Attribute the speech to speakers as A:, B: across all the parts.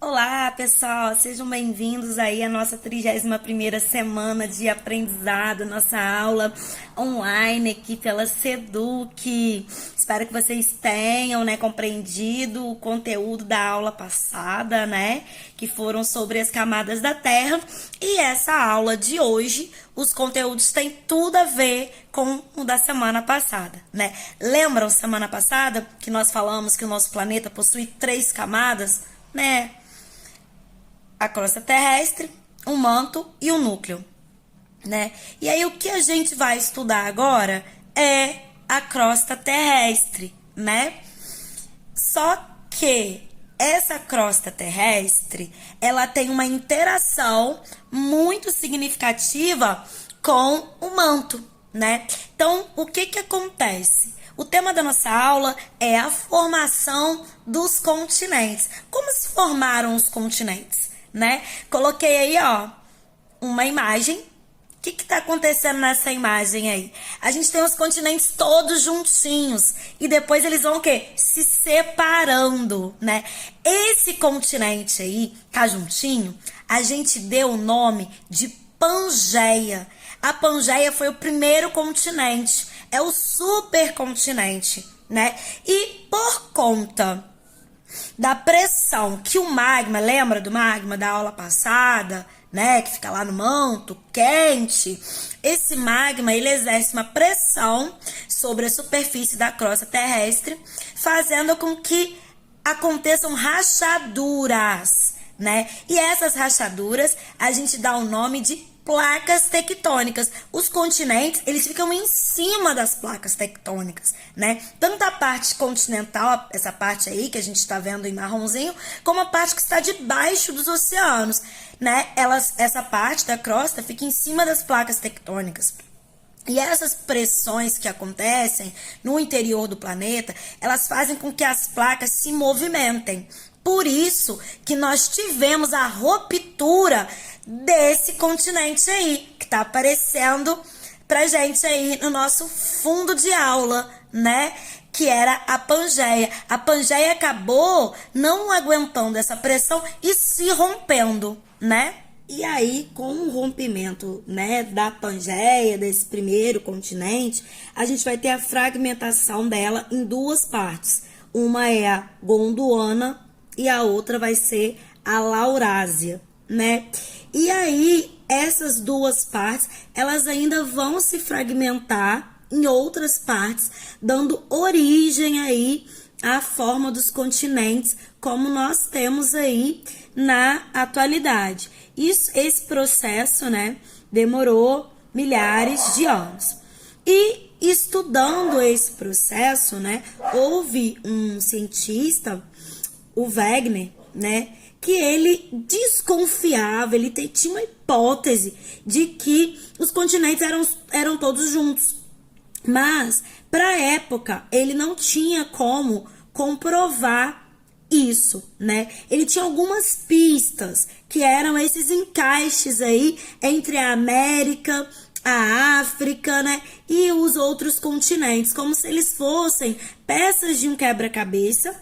A: Olá, pessoal, sejam bem-vindos aí à nossa 31ª semana de aprendizado, nossa aula online aqui pela Seduc. Espero que vocês tenham, compreendido o conteúdo da aula passada, que foram sobre as camadas da Terra. E essa aula de hoje, os conteúdos têm tudo a ver com o da semana passada, Lembram semana passada que nós falamos que o nosso planeta possui 3 camadas, A crosta terrestre, o manto e o núcleo, E aí o que a gente vai estudar agora é a crosta terrestre, Só que essa crosta terrestre, ela tem uma interação muito significativa com o manto, Então, o que acontece? O tema da nossa aula é a formação dos continentes. Como se formaram os continentes, Coloquei aí, uma imagem. O que está acontecendo nessa imagem aí? A gente tem os continentes todos juntinhos e depois eles vão o quê? Se separando, Esse continente aí, tá juntinho, a gente deu o nome de Pangeia. A Pangeia foi o primeiro continente, é o supercontinente, E por conta da pressão que o magma, lembra do magma da aula passada, que fica lá no manto, quente, esse magma, ele exerce uma pressão sobre a superfície da crosta terrestre, fazendo com que aconteçam rachaduras, E essas rachaduras, a gente dá o nome de placas tectônicas. Os continentes, eles ficam em cima das placas tectônicas, Tanto a parte continental, essa parte aí que a gente está vendo em marronzinho, como a parte que está debaixo dos oceanos, Essa parte da crosta fica em cima das placas tectônicas. E essas pressões que acontecem no interior do planeta, elas fazem com que as placas se movimentem. Por isso que nós tivemos a ruptura desse continente aí, que tá aparecendo pra gente aí no nosso fundo de aula, Que era a Pangeia. A Pangeia acabou não aguentando essa pressão e se rompendo, E aí, com o rompimento, da Pangeia, desse primeiro continente, a gente vai ter a fragmentação dela em 2 partes. Uma é a Gondwana e a outra vai ser a Laurásia, E aí, essas 2 partes, elas ainda vão se fragmentar em outras partes, dando origem aí à forma dos continentes, como nós temos aí na atualidade. Esse processo, demorou milhares de anos. E estudando esse processo, houve um cientista, o Wegener, que ele desconfiava, ele tinha uma hipótese de que os continentes eram todos juntos. Mas, para a época, ele não tinha como comprovar isso, Ele tinha algumas pistas, que eram esses encaixes aí entre a América, a África, e os outros continentes, como se eles fossem peças de um quebra-cabeça,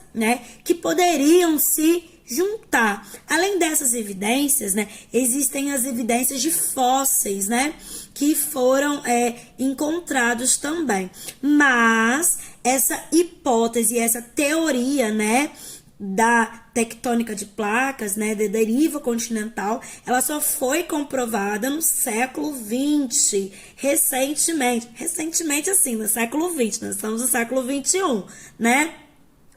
A: que poderiam se juntar. Além dessas evidências, existem as evidências de fósseis, que foram encontrados também. Mas essa hipótese, essa teoria, da tectônica de placas, da deriva continental, ela só foi comprovada no século XX, recentemente assim, no século XX, nós estamos no século XXI,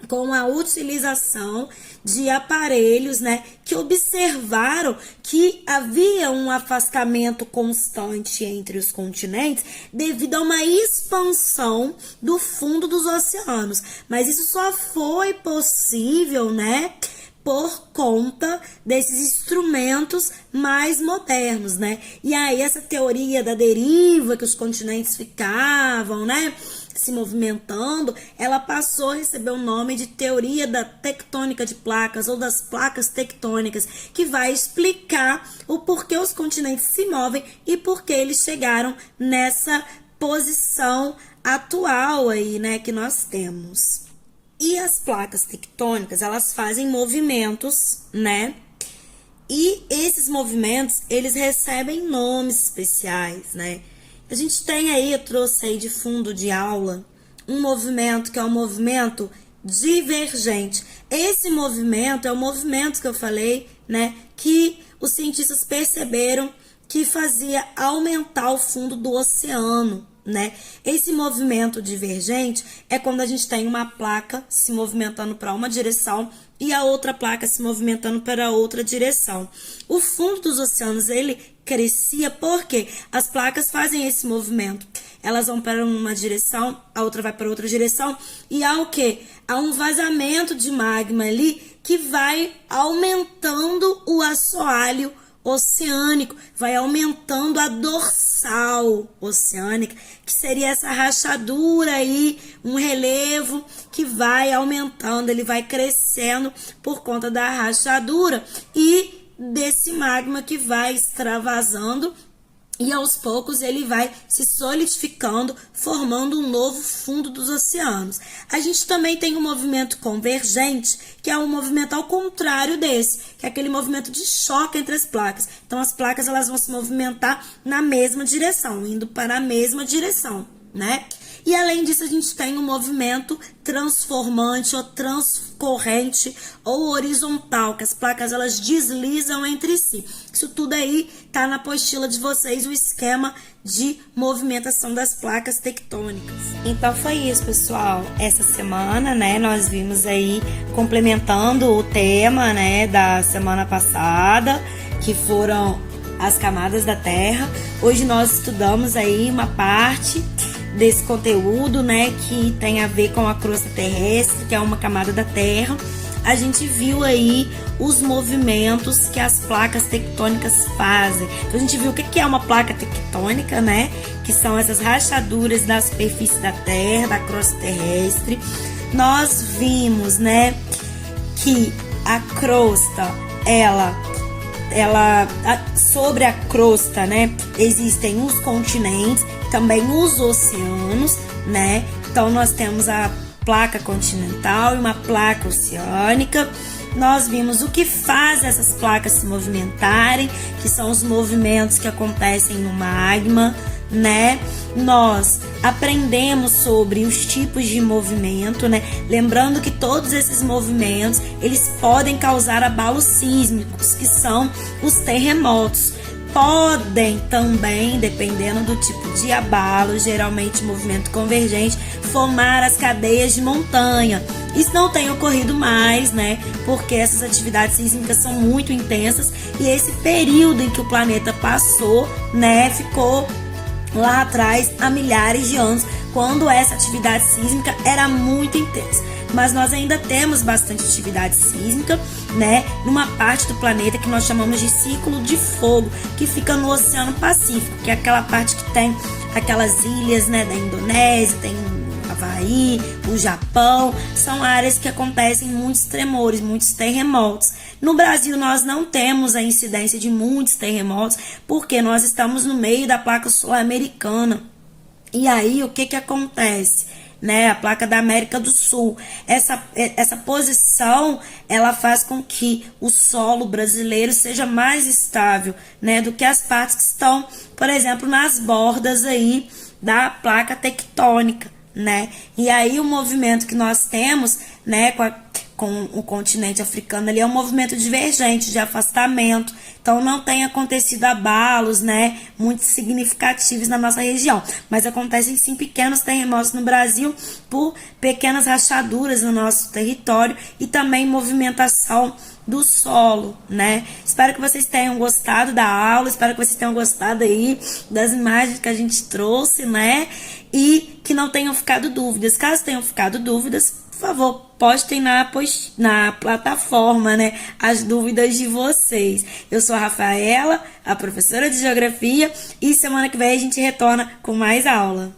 A: com a utilização de aparelhos, que observaram que havia um afastamento constante entre os continentes devido a uma expansão do fundo dos oceanos. Mas isso só foi possível, por conta desses instrumentos mais modernos, E aí essa teoria da deriva, que os continentes ficavam, se movimentando, ela passou a receber o nome de teoria da tectônica de placas ou das placas tectônicas, que vai explicar o porquê os continentes se movem e por que eles chegaram nessa posição atual aí, que nós temos. E as placas tectônicas, elas fazem movimentos, né? E esses movimentos, eles recebem nomes especiais, né? A gente tem aí, eu trouxe aí de fundo de aula, um movimento que é um movimento divergente. Esse movimento é o movimento que eu falei, né? Que os cientistas perceberam que fazia aumentar o fundo do oceano, né? Esse movimento divergente é quando a gente tem uma placa se movimentando para uma direção e a outra placa se movimentando para outra direção. O fundo dos oceanos, ele crescia porque as placas fazem esse movimento. Elas vão para uma direção, a outra vai para outra direção e há o quê? Há um vazamento de magma ali que vai aumentando o assoalho oceânico, vai aumentando a dorsal oceânica, que seria essa rachadura aí, um relevo que vai aumentando, ele vai crescendo por conta da rachadura e desse magma que vai extravasando e aos poucos ele vai se solidificando, formando um novo fundo dos oceanos. A gente também tem um movimento convergente, que é um movimento ao contrário desse, que é aquele movimento de choque entre as placas. Então as placas elas vão se movimentar na mesma direção, indo para a mesma direção, né? E além disso, a gente tem um movimento transformante ou transcorrente ou horizontal, que as placas elas deslizam entre si. Isso tudo aí tá na apostila de vocês, o esquema de movimentação das placas tectônicas. Então foi isso, pessoal. Essa semana, né, nós vimos aí complementando o tema, né, da semana passada, que foram as camadas da Terra. Hoje nós estudamos aí uma parte desse conteúdo, né, que tem a ver com a crosta terrestre, que é uma camada da Terra. A gente viu aí os movimentos que as placas tectônicas fazem. Então a gente viu o que é uma placa tectônica, né, que são essas rachaduras da superfície da Terra, da crosta terrestre. Nós vimos, né, que a crosta, sobre a crosta, né, existem os continentes, também os oceanos, né? Então nós temos a placa continental e uma placa oceânica. Nós vimos o que faz essas placas se movimentarem, que são os movimentos que acontecem no magma, né? Nós aprendemos sobre os tipos de movimento, né? Lembrando que todos esses movimentos, eles podem causar abalos sísmicos, que são os terremotos. Podem também, dependendo do tipo de abalo, geralmente movimento convergente, formar as cadeias de montanha. Isso não tem ocorrido mais, né? Porque essas atividades sísmicas são muito intensas e esse período em que o planeta passou, né, ficou lá atrás há milhares de anos, quando essa atividade sísmica era muito intensa. Mas nós ainda temos bastante atividade sísmica, né, numa parte do planeta que nós chamamos de círculo de fogo, que fica no Oceano Pacífico, que é aquela parte que tem aquelas ilhas, né, da Indonésia, tem o Havaí, o Japão, são áreas que acontecem muitos tremores, muitos terremotos. No Brasil nós não temos a incidência de muitos terremotos, porque nós estamos no meio da placa sul-americana. E aí o que acontece? Né, a placa da América do Sul, essa posição ela faz com que o solo brasileiro seja mais estável, né, do que as partes que estão, por exemplo, nas bordas aí da placa tectônica, né? E aí o movimento que nós temos, né, com o continente africano ali é um movimento divergente de afastamento. Então não tem acontecido abalos, né, muito significativos na nossa região, mas acontecem sim pequenos terremotos no Brasil por pequenas rachaduras no nosso território e também movimentação do solo, né? Espero que vocês tenham gostado da aula, espero que vocês tenham gostado aí das imagens que a gente trouxe, né? E que não tenham ficado dúvidas. Caso tenham ficado dúvidas, por favor, postem na plataforma, né, as dúvidas de vocês. Eu sou a Rafaela, a professora de Geografia, e semana que vem a gente retorna com mais aula.